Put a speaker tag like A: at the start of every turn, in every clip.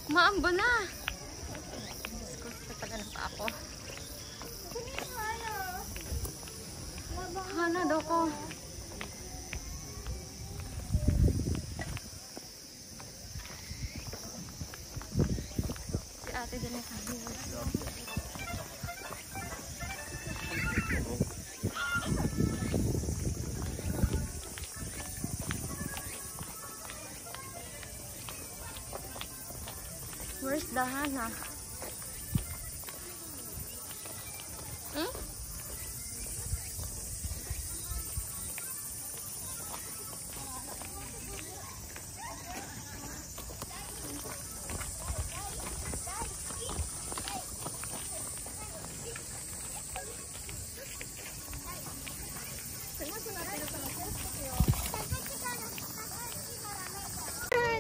A: Maambo na. Tagal pa ako. Hana daw ko. Si ate din ay sabi. Where's the Hana?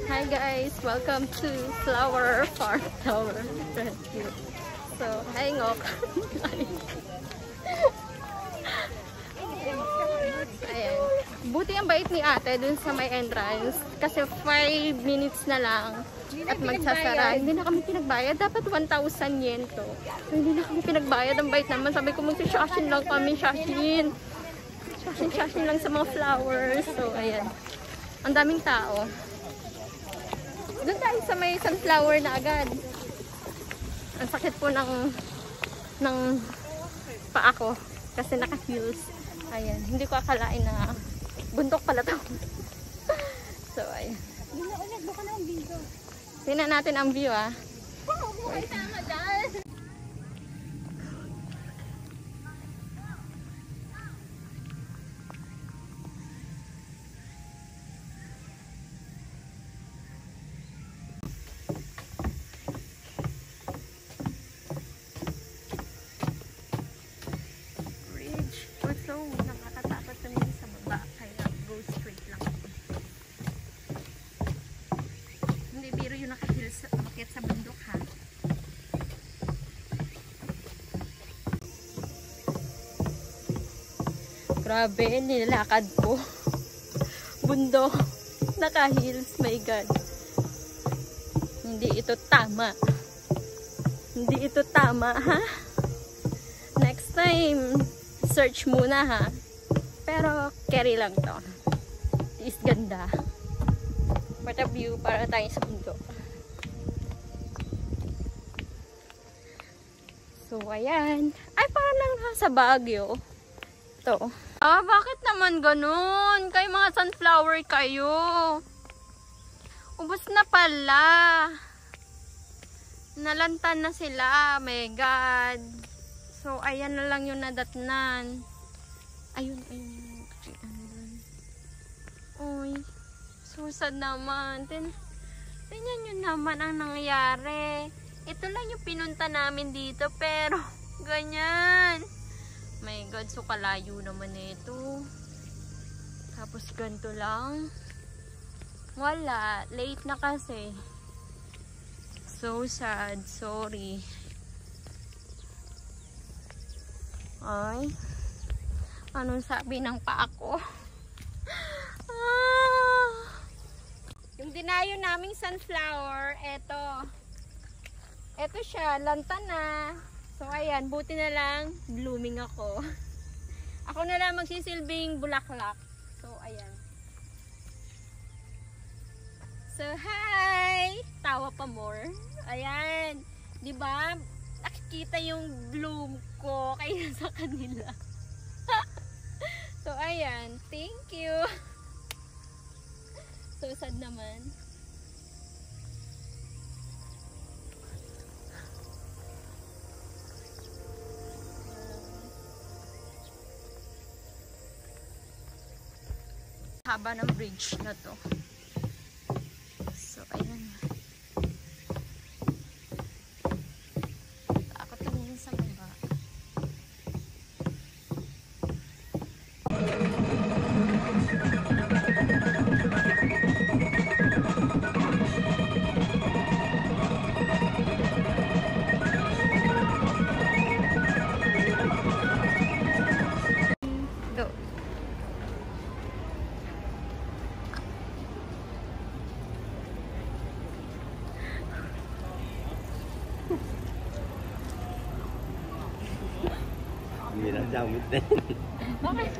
A: Hi guys, welcome to Flower Farm Tower Rescue. So, hi ngok. Ayan. Buti ang bait ni ate dun sa may entrance. Kasi 5 minutes na lang at magsasara. Hindi na kami pinagbayad. Dapat 1,000 yen to. So, hindi na kami pinagbayad. Ang bait naman. Sabi ko mag-shashin lang kami. Shashin lang sa mga flowers. So, ayan. Ang daming tao. Doon tayo sa may sunflower na agad. Ang sakit po ng paa ko kasi naka-heels. Ayan, hindi ko akalain na bundok pala to. So, ayan. Tingnan natin ang view, ah. Ay, tama dyan. So, nakakatakot kami sa baba, kaya go straight lang. Hindi biro yung naka-heels umakyat sa bundok, ha. Grabe, nilakad ko. Bundok, naka-heels, my God. Hindi ito tama. Hindi ito tama, ha. Next time, search muna, ha. Pero carry lang to. Is ganda. What a view para tayo sa bundok. So ayan. Ay, parang lang sa Baguio. To. Ah, bakit naman ganun? Kayo mga sunflower kayo. Ubus na pala. Nalantan na sila. My God. So, ayan na lang yung nadatnan. Ayun. Uy, so sad naman. Tingnan nyo naman ang nangyari. Ito lang yung pinunta namin dito, pero ganyan. My God, so kalayo naman ito. Tapos ganito lang. Wala, late na kasi. So sad, sorry. Ay, anong sabi ng paa ko? Yung dinayo naming sunflower, eto siya, lantan na. So ayan, buti na lang blooming ako. Ako na lang magsisilbing bulaklak. So ayan. So hi! Tawa pa more. Ayan, 'di ba? Nakikita yung bloom ko kaya sa kanila. So ayan, thank you. So sad naman. Haba ng bridge na to. So ayan. Ako tumingin sa baba.
B: damit na.
A: Bakit?